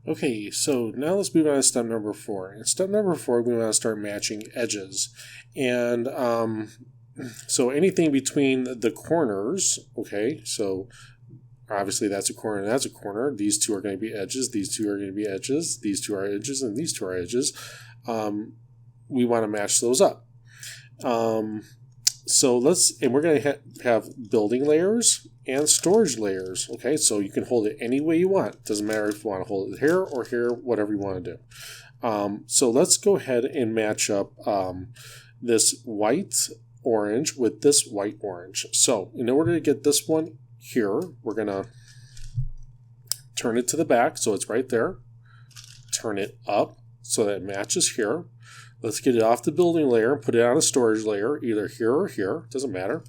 Okay, so now let's move on to step number 4. In step number 4, we want to start matching edges. And so anything between the corners, okay, so obviously that's a corner and that's a corner. These two are going to be edges, these two are going to be edges, these two are edges, and these two are edges. We want to match those up. And we're going to have building layers and storage layers. Okay, so you can hold it any way you want. Doesn't matter if you want to hold it here or here, whatever you want to do. So let's go ahead and match up this white orange with this white orange. So in order to get this one here, we're going to turn it to the back so it's right there. Turn it up so that it matches here. Let's get it off the building layer and put it on a storage layer, either here or here. Doesn't matter.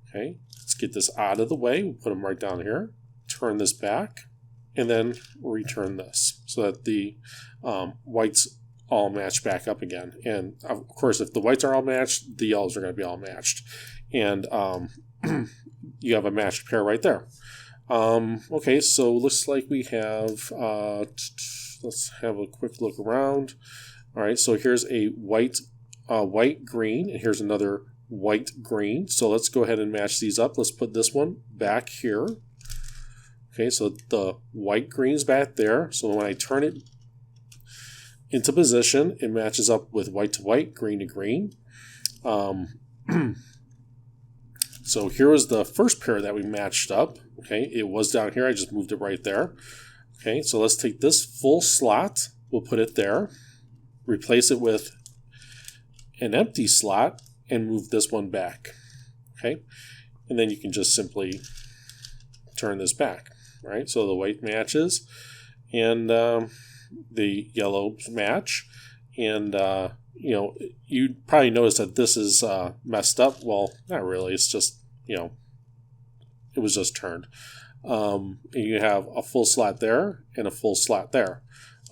Okay, let's get this out of the way. We'll put them right down here. Turn this back, and then return this so that the whites all match back up again. And of course, if the whites are all matched, the yellows are going to be all matched. And you have a matched pair right there. Okay, so looks like we have, let's have a quick look around. All right, so here's a white green, and here's another white green. So let's go ahead and match these up. Let's put this one back here. Okay, so the white green's back there. So when I turn it into position, it matches up with white to white, green to green. So here was the first pair that we matched up. Okay, it was down here. I just moved it right there. Okay, so let's take this full slot. We'll put it there. Replace it with an empty slot and move this one back. Okay, and then you can just simply turn this back. Right, so the white matches and the yellows match, and you probably notice that this is messed up. Well, not really. It's just it was just turned. And you have a full slot there and a full slot there.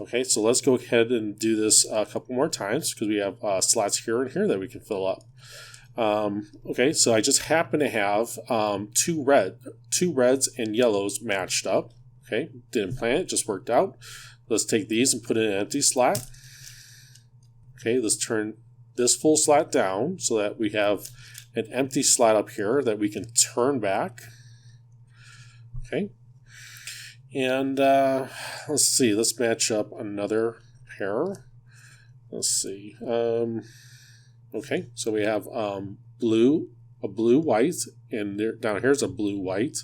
Okay, so let's go ahead and do this a couple more times because we have slots here and here that we can fill up. Okay, so I just happen to have two reds and yellows matched up. Okay, didn't plan it, just worked out. Let's take these and put in an empty slot. Okay, let's turn this full slot down so that we have an empty slot up here that we can turn back. Okay. And let's see, let's match up another pair. Let's see. Okay, so we have a blue white, and down here's a blue white.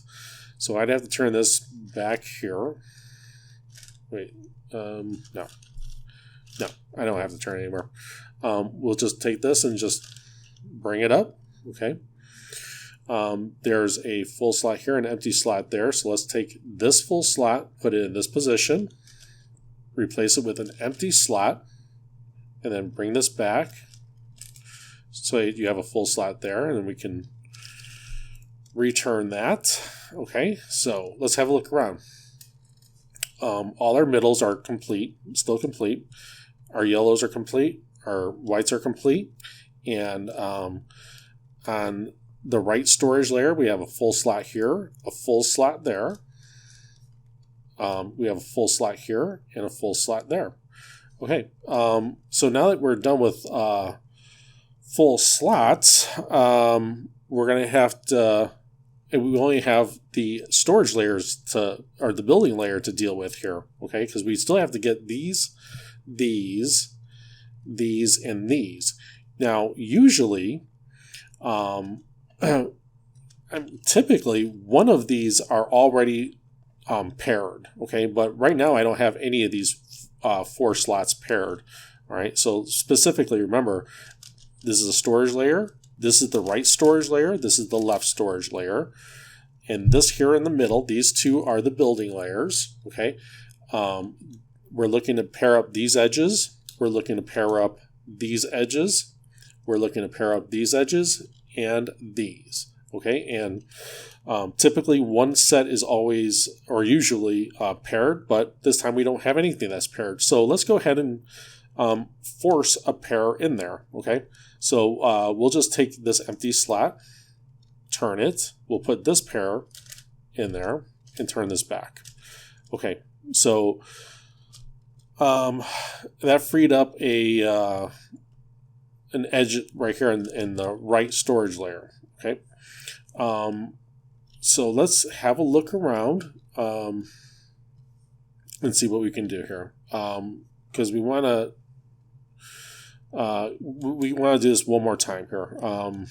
So I'd have to turn this back here. Wait, no, I don't have to turn it anymore. We'll just take this and just bring it up. Okay. There's a full slot here, an empty slot there. So let's take this full slot, put it in this position, replace it with an empty slot, and then bring this back. So you have a full slot there, and then we can return that. Okay, so let's have a look around. All our middles are complete, still complete. Our yellows are complete. Our whites are complete. And on the right storage layer, we have a full slot here, a full slot there. We have a full slot here and a full slot there. Okay, so now that we're done with full slots, we're going to have to, we only have the storage layers or the building layer to deal with here, okay? Because we still have to get these, and these. Now, usually, typically one of these are already paired, okay? But right now I don't have any of these 4 slots paired, all right? So specifically, remember, this is a storage layer, this is the right storage layer, this is the left storage layer, and this here in the middle, these two are the building layers, okay? We're looking to pair up these edges, we're looking to pair up these edges, we're looking to pair up these edges and these, okay? And typically one set is always or usually paired, but this time we don't have anything that's paired. So let's go ahead and force a pair in there, okay? So we'll just take this empty slot, turn it, we'll put this pair in there, and turn this back. Okay, so that freed up an edge right here in the right storage layer. Okay, so let's have a look around and see what we can do here, because we want to do this one more time here. I'm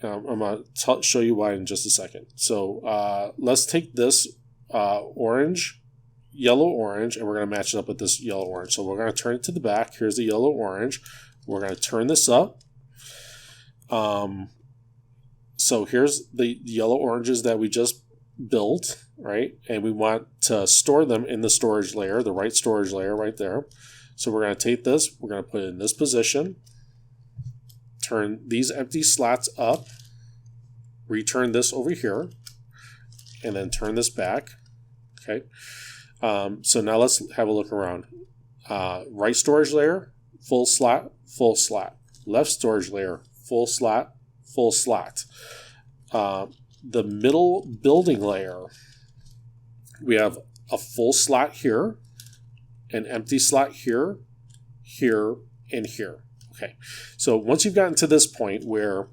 going to show you why in just a second. So let's take this yellow-orange, and we're going to match it up with this yellow-orange. So we're going to turn it to the back. Here's the yellow-orange. We're going to turn this up. So here's the yellow oranges that we just built, right? And we want to store them in the storage layer, the right storage layer right there. So we're going to take this, we're going to put it in this position, turn these empty slots up, return this over here, and then turn this back. Okay. So now let's have a look around. Right storage layer, full slot, full slot. Left storage layer, full slot, full slot. The middle building layer, we have a full slot here, an empty slot here, here, and here. Okay, so once you've gotten to this point where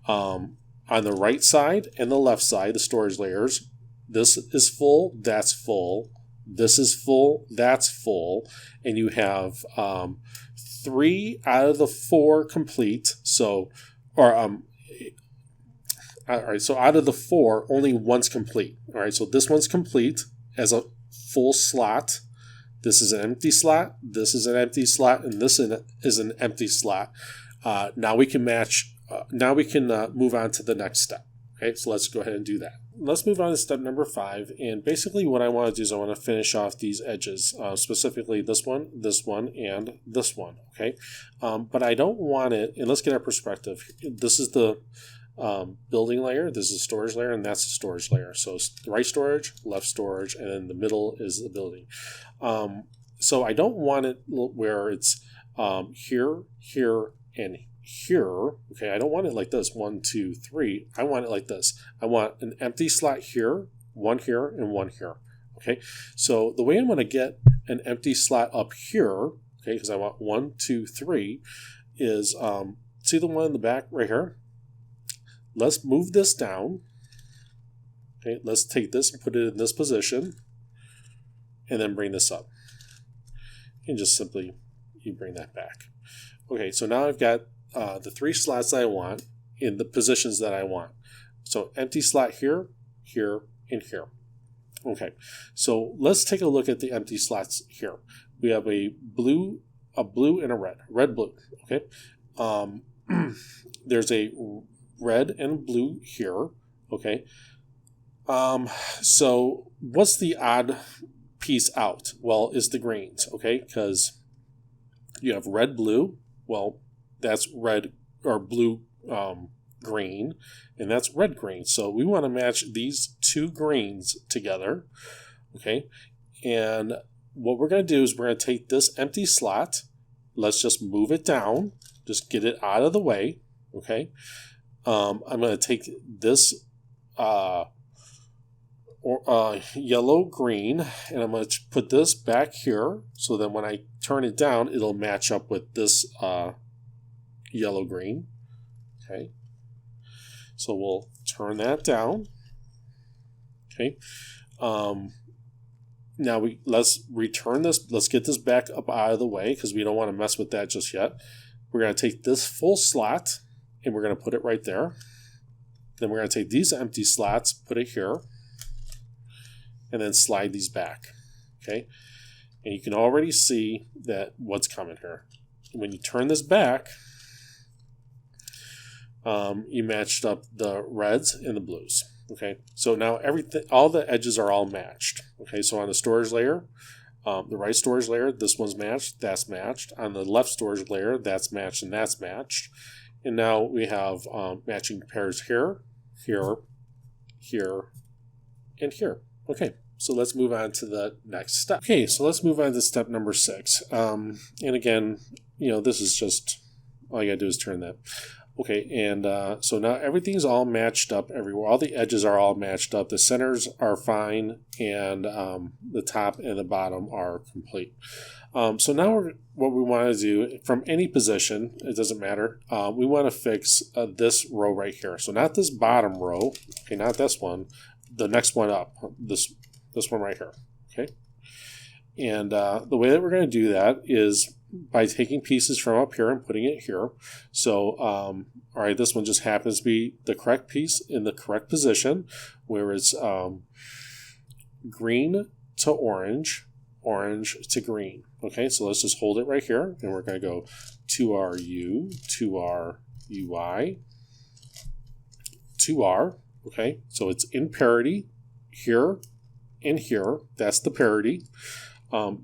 on the right side and the left side, the storage layers, this is full, that's full, this is full, that's full, and you have 3 out of the 4 complete. So, all right, so out of the 4, only one's complete. All right, so this one's complete as a full slot. This is an empty slot, this is an empty slot, and this is an empty slot. Now we can match, now we can move on to the next step. Okay, so let's go ahead and do that. Let's move on to step number 5, and basically what I want to do is I want to finish off these edges, specifically this one, and this one, okay? But I don't want it, and let's get our perspective. This is the building layer, this is a storage layer, and that's a storage layer. So right storage, left storage, and then the middle is the building. So I don't want it where it's here, here, and here. Okay, I don't want it like this, 1, 2, 3. I want it like this. I want an empty slot here, one here, and one here. Okay, so the way I'm going to get an empty slot up here, okay, because I want 1, 2, 3, is see the one in the back right here? Let's move this down. Okay, let's take this and put it in this position, and then bring this up. And just simply you bring that back. Okay, so now I've got the 3 slots that I want in the positions that I want. So empty slot here, here, and here. Okay, so let's take a look at the empty slots here. We have a blue, and a red. Red, blue. Okay. There's a red and blue here. Okay. So what's the odd piece out? Well, it's the greens. Okay, because you have red, blue. Well, that's red or blue, green, and that's red, green. So we want to match these 2 greens together. Okay, and what we're going to do is we're going to take this empty slot. Let's just move it down. Just get it out of the way. Okay. I'm going to take this yellow, green, and I'm going to put this back here. So then when I turn it down, it'll match up with this yellow, green. Okay. So we'll turn that down. Okay. Now let's return this. Let's get this back up out of the way because we don't want to mess with that just yet. We're going to take this full slot and we're going to put it right there. Then we're going to take these empty slots, put it here, and then slide these back. Okay. And you can already see that what's coming here. When you turn this back, you matched up the reds and the blues. Okay, so now all the edges are all matched. Okay, so on the storage layer, the right storage layer, this one's matched, that's matched. On the left storage layer, that's matched and that's matched. And now we have matching pairs here, here, here, and here. Okay, so let's move on to the next step. Okay, so let's move on to step number 6. And again, this is just, all you gotta do is turn that. Okay, and so now everything's all matched up everywhere. All the edges are all matched up. The centers are fine, and the top and the bottom are complete. So now what we want to do from any position, it doesn't matter, we want to fix this row right here. So not this bottom row, okay, not this one, the next one up, this one right here, okay? And the way that we're going to do that is by taking pieces from up here and putting it here. So, all right, this one just happens to be the correct piece in the correct position, where it's green to orange, orange to green. Okay, so let's just hold it right here, and we're going to go to our U, to our UI, to R. Okay, so it's in parity here and here. That's the parity.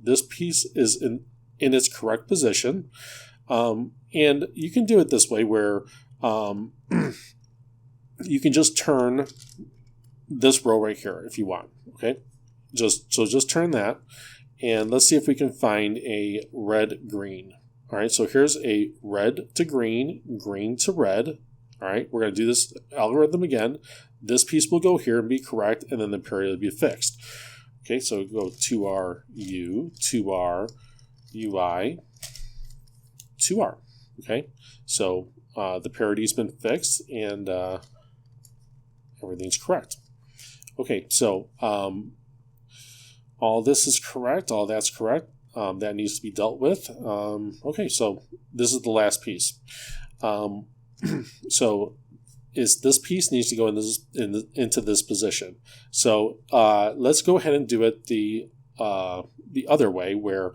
This piece is in its correct position. And you can do it this way where you can just turn this row right here if you want. Okay, just turn that. And let's see if we can find a red-green. All right, so here's a red to green, green to red. All right, we're going to do this algorithm again. This piece will go here and be correct, and then the parity will be fixed. Okay, so go to our U, to our UI, to R. Okay, so the parity's been fixed, and everything's correct. Okay, so all this is correct, all that's correct. That needs to be dealt with. Okay, so this is the last piece. So this piece needs to go into this position. So let's go ahead and do it the other way, where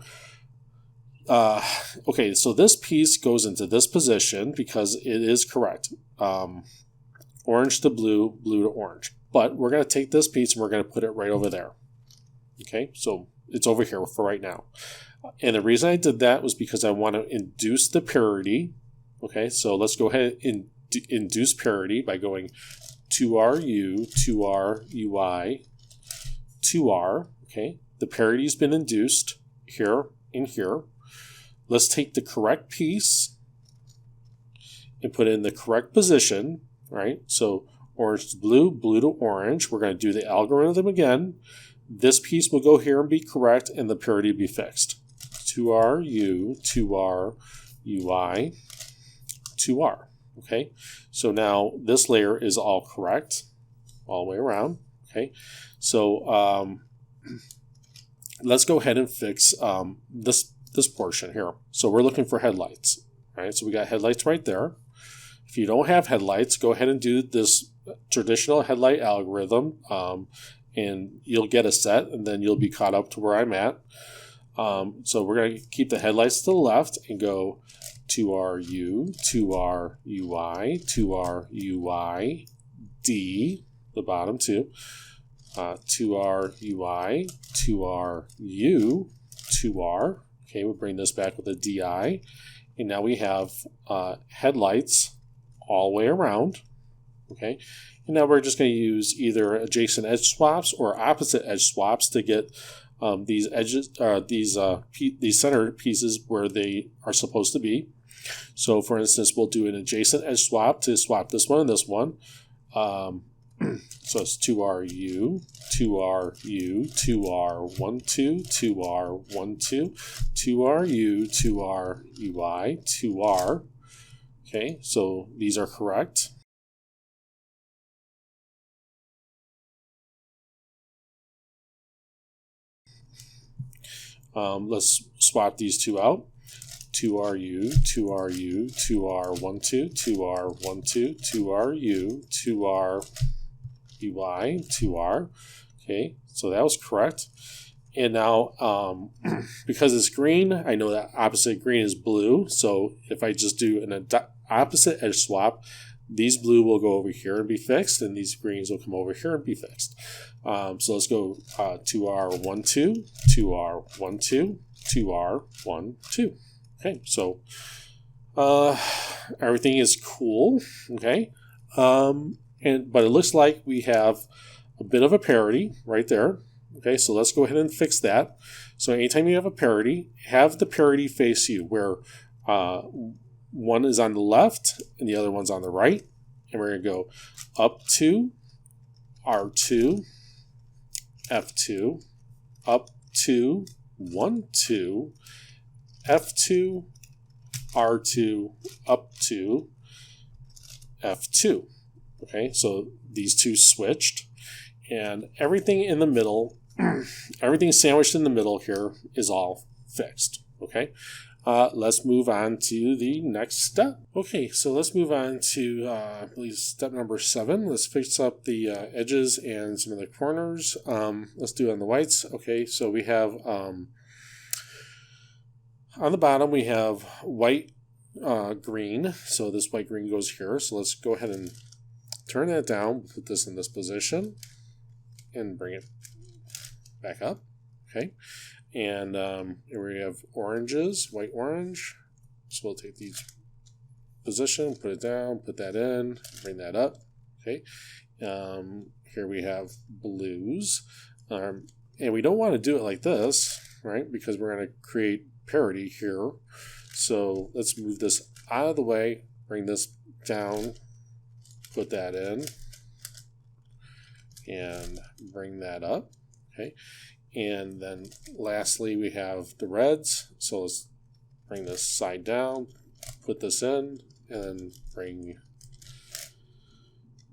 okay, so this piece goes into this position because it is correct. Orange to blue, blue to orange. But we're going to take this piece and we're going to put it right over there. Okay, so it's over here for right now. And the reason I did that was because I want to induce the parity. Okay, so let's go ahead and induce parity by going to our U, to our UI, to R. Okay, the parity's been induced here and here. Let's take the correct piece and put it in the correct position, right? So orange to blue, blue to orange. We're going to do the algorithm again. This piece will go here and be correct, and the parity will be fixed. To our U, to our UI, to R. Okay, so now this layer is all correct, all the way around. Okay, so let's go ahead and fix this portion here. So we're looking for headlights. All right, so we got headlights right there. If you don't have headlights, go ahead and do this traditional headlight algorithm. And you'll get a set, and then you'll be caught up to where I'm at. So we're going to keep the headlights to the left and go to our U, to our UI, to our UI, D, the bottom two, to our UI, to our U, to R. Okay, we'll bring this back with a DI. And now we have headlights all the way around. Okay, and now we're just going to use either adjacent edge swaps or opposite edge swaps to get these edges, these center pieces where they are supposed to be. So, for instance, we'll do an adjacent edge swap to swap this one and this one. So it's to our U, to our U, to our 1, 2, to our 1, 2, to our U, to our UI, to R. Okay, so these are correct. Let's swap these two out. To our U, to our U, to our 1, 2, to our 1, 2, to our U, to our UI, to R. Okay, so that was correct. And now, because it's green, I know that opposite green is blue. So if I just do an opposite edge swap, these blue will go over here and be fixed, and these greens will come over here and be fixed. So let's go to our 1, 2, to our 1, 2, to our 1, 2. Okay, so everything is cool. Okay, but it looks like we have a bit of a parity right there. Okay, so let's go ahead and fix that. So anytime you have a parity, have the parity face you, where one is on the left and the other one's on the right. And we're going to go up 2, R2, F2, up 2, 1, 2, F2, R2, up 2, F2. Okay, so these two switched, and everything in the middle, everything sandwiched in the middle here is all fixed. Okay, let's move on to the next step. Okay, so let's move on to I believe step number 7. Let's fix up the edges and some of the corners. Let's do it on the whites. Okay, so we have on the bottom we have white, green. So this white green goes here. So let's go ahead and turn that down. Put this in this position and bring it back up. Okay. And here we have oranges, white orange. So we'll take these position, put it down, put that in, bring that up. Okay. Here we have blues. And we don't want to do it like this, right? Because we're going to create parity here. So let's move this out of the way, bring this down, put that in, and bring that up. Okay. And then lastly, we have the reds. So let's bring this side down, put this in, and bring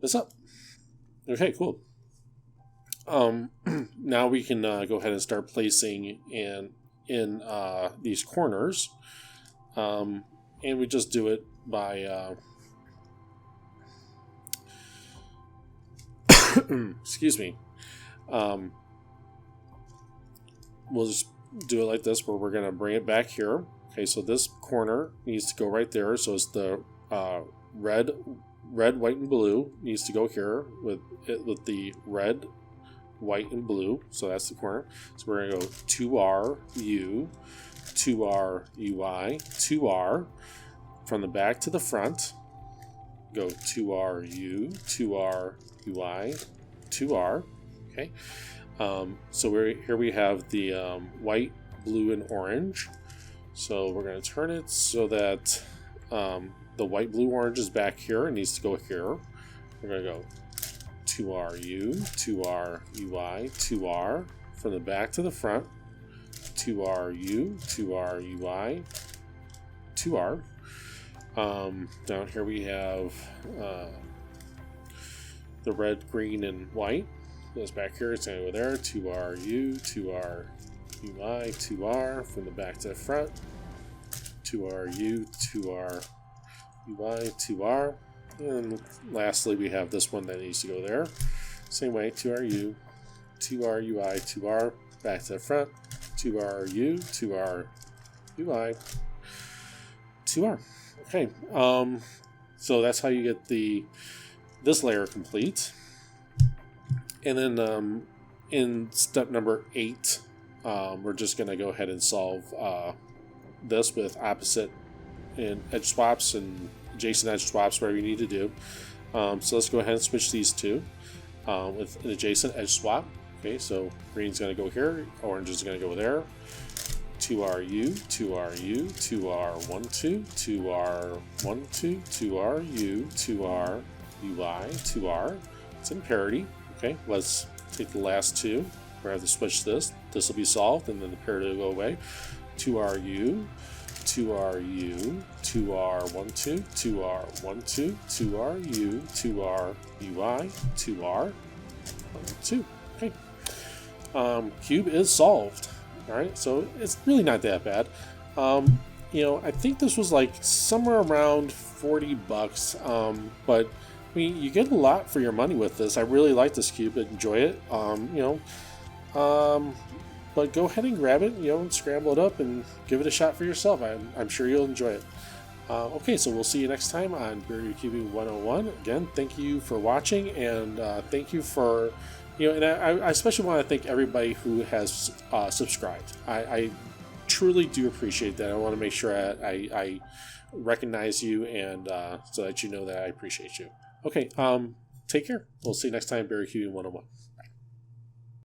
this up. Okay, cool. Now we can go ahead and start placing in these corners. And we just do it by, excuse me. We'll just do it like this, where we're going to bring it back here. Okay, so this corner needs to go right there. So it's the red, white, and blue needs to go here with the red, white, and blue. So that's the corner. So we're going to go 2R, U, 2R, UI, 2R. From the back to the front, go 2R, U, 2R, UI, 2R. Okay. So here we have the white, blue, and orange. So we're going to turn it so that the white, blue, orange is back here. It needs to go here. We're going to go 2RU, 2RUI, 2R. From the back to the front, 2RU, 2RUI, 2R. Down here we have the red, green, and white. Goes back here, it's going to go there. 2RU, 2RUI, 2R. From the back to the front, 2RU, 2RUI, 2R. And lastly, we have this one that needs to go there. Same way, 2RU, 2RUI, 2R. Back to the front, 2RU, 2RUI, 2R. Okay, so that's how you get this layer complete. And then in step number 8, we're just going to go ahead and solve this with opposite and edge swaps and adjacent edge swaps, whatever you need to do. So let's go ahead and switch these two with an adjacent edge swap. Okay, so green's going to go here, orange is going to go there. 2RU, 2RU, 2R12, 2R12, 2RU, 2RUI, 2R. It's in parity. Okay, let's take the last two. We're going to have to switch this. This will be solved, and then the parity will go away. 2RU, 2RU, 2R12, 2R12, 2RU, 2RUI, 2R12. Okay. Cube is solved. All right, so it's really not that bad. I think this was like somewhere around $40, but I mean, you get a lot for your money with this. I really like this cube, enjoy it. But go ahead and grab it, and scramble it up and give it a shot for yourself. I'm sure you'll enjoy it. Okay, so we'll see you next time on Barrier Cubing 101. Again, thank you for watching, and thank you for, and I especially want to thank everybody who has subscribed. I truly do appreciate that. I want to make sure I recognize you, and so that you know that I appreciate you. Okay, take care. We'll see you next time, Barrier Cubing 101.